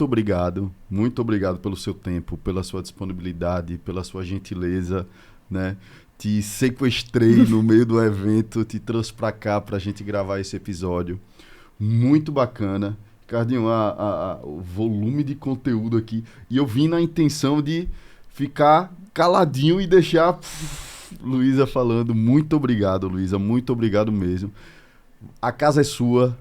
obrigado. Muito obrigado pelo seu tempo, pela sua disponibilidade, pela sua gentileza, né? Te sequestrei no meio do evento, te trouxe pra cá pra gente gravar esse episódio. Muito bacana. Ricardinho, o volume de conteúdo aqui. E eu vim na intenção de ficar caladinho e deixar Luísa falando. Muito obrigado, Luísa. Muito obrigado mesmo. A casa é sua.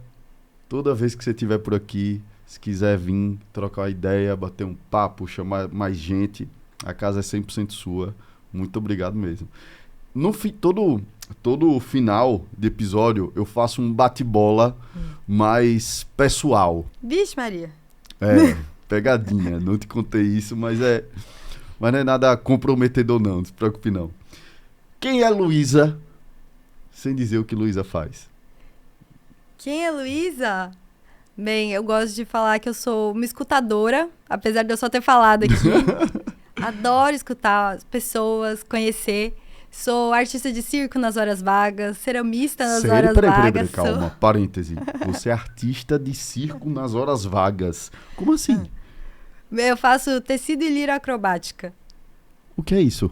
Toda vez que você estiver por aqui, se quiser vir, trocar uma ideia, bater um papo, chamar mais gente, a casa é 100% sua. Muito obrigado mesmo. No todo final de episódio, eu faço um bate-bola mais pessoal. Vixe, Maria. Pegadinha. Não te contei isso, mas não é nada comprometedor não se preocupe não. Quem é Luísa, sem dizer o que Luísa faz? Quem é Luísa? Bem, eu gosto de falar que eu sou uma escutadora, apesar de eu só ter falado aqui. Adoro escutar as pessoas, conhecer. Sou artista de circo nas horas vagas, ceramista nas horas vagas. Peraí, calma, parêntese. Você é artista de circo nas horas vagas. Como assim? Eu faço tecido e lira acrobática. O que é isso?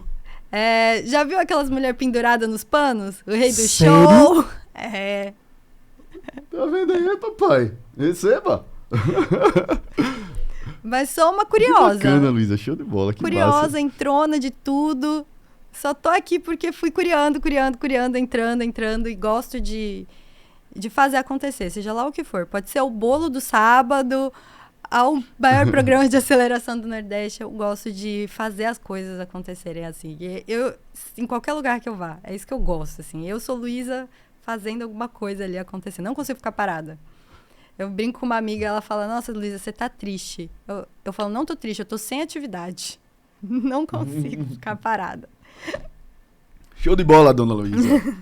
Já viu aquelas mulheres penduradas nos panos? O rei do Sério? show? Tá vendo aí, papai? Receba. Mas sou uma curiosa. Que bacana, Luísa. Show de bola. Que Curiosa, massa. entrona de tudo. Só tô aqui porque fui criando, entrando e gosto de fazer acontecer, seja lá o que for. Pode ser o bolo do sábado, ao maior programa de aceleração do Nordeste. Eu gosto de fazer as coisas acontecerem assim. Em qualquer lugar que eu vá, é isso que eu gosto, assim. Eu sou Luísa fazendo alguma coisa ali acontecer. Não consigo ficar parada. Eu brinco com uma amiga, ela fala, nossa, Luísa, você tá triste. Eu falo, não tô triste, eu tô sem atividade. Não consigo ficar parada. Show de bola, dona Luísa.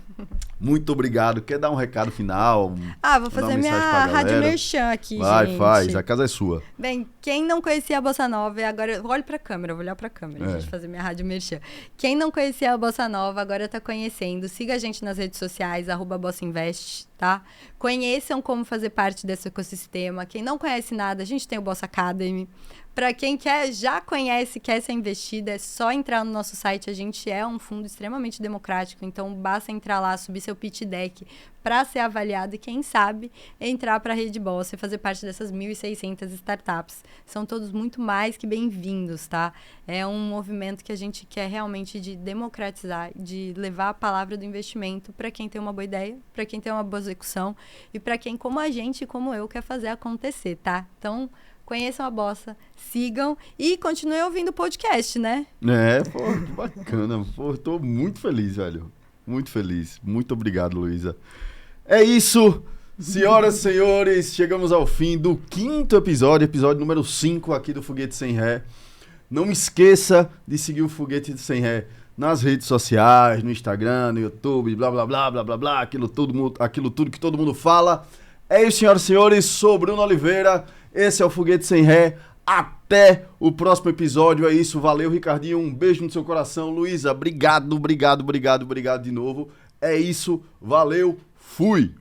Muito obrigado. Quer dar um recado final? Vou fazer minha pra rádio galera? merchan aqui, Vai, gente. faz. A casa é sua. Bem, quem não conhecia a Bossa Nova, agora... Olhe pra câmera, eu vou olhar pra câmera, gente, fazer minha rádio merchan. Quem não conhecia a Bossa Nova, agora tá conhecendo. Siga a gente nas redes sociais, @BossaInvest, tá? Conheçam como fazer parte desse ecossistema. Quem não conhece nada, a gente tem o Bossa Academy. Para quem já conhece, quer ser investida, é só entrar no nosso site. A gente é um fundo extremamente democrático, então basta entrar lá, subir seu pitch deck para ser avaliado e, quem sabe, entrar para a Rede Bossa e fazer parte dessas 1.600 startups. São todos muito mais que bem-vindos, tá? É um movimento que a gente quer realmente de democratizar, de levar a palavra do investimento para quem tem uma boa ideia, para quem tem uma boa execução e para quem, como a gente e como eu, quer fazer acontecer, tá? Então, conheçam a Bossa, sigam e continuem ouvindo o podcast, né? Pô, que bacana. Pô, tô muito feliz, velho. Muito feliz. Muito obrigado, Luísa. É isso, senhoras e senhores. Chegamos ao fim do 5º episódio número 5 aqui do Foguete Sem Ré. Não esqueça de seguir o Foguete Sem Ré nas redes sociais, no Instagram, no YouTube, blá, blá, blá, blá, blá, blá, aquilo tudo que todo mundo fala. É isso, senhoras e senhores. Sou Bruno Oliveira. Esse é o Foguete Sem Ré. Até o próximo episódio. É isso. Valeu, Ricardinho. Um beijo no seu coração. Luísa, obrigado de novo. É isso. Valeu. Fui.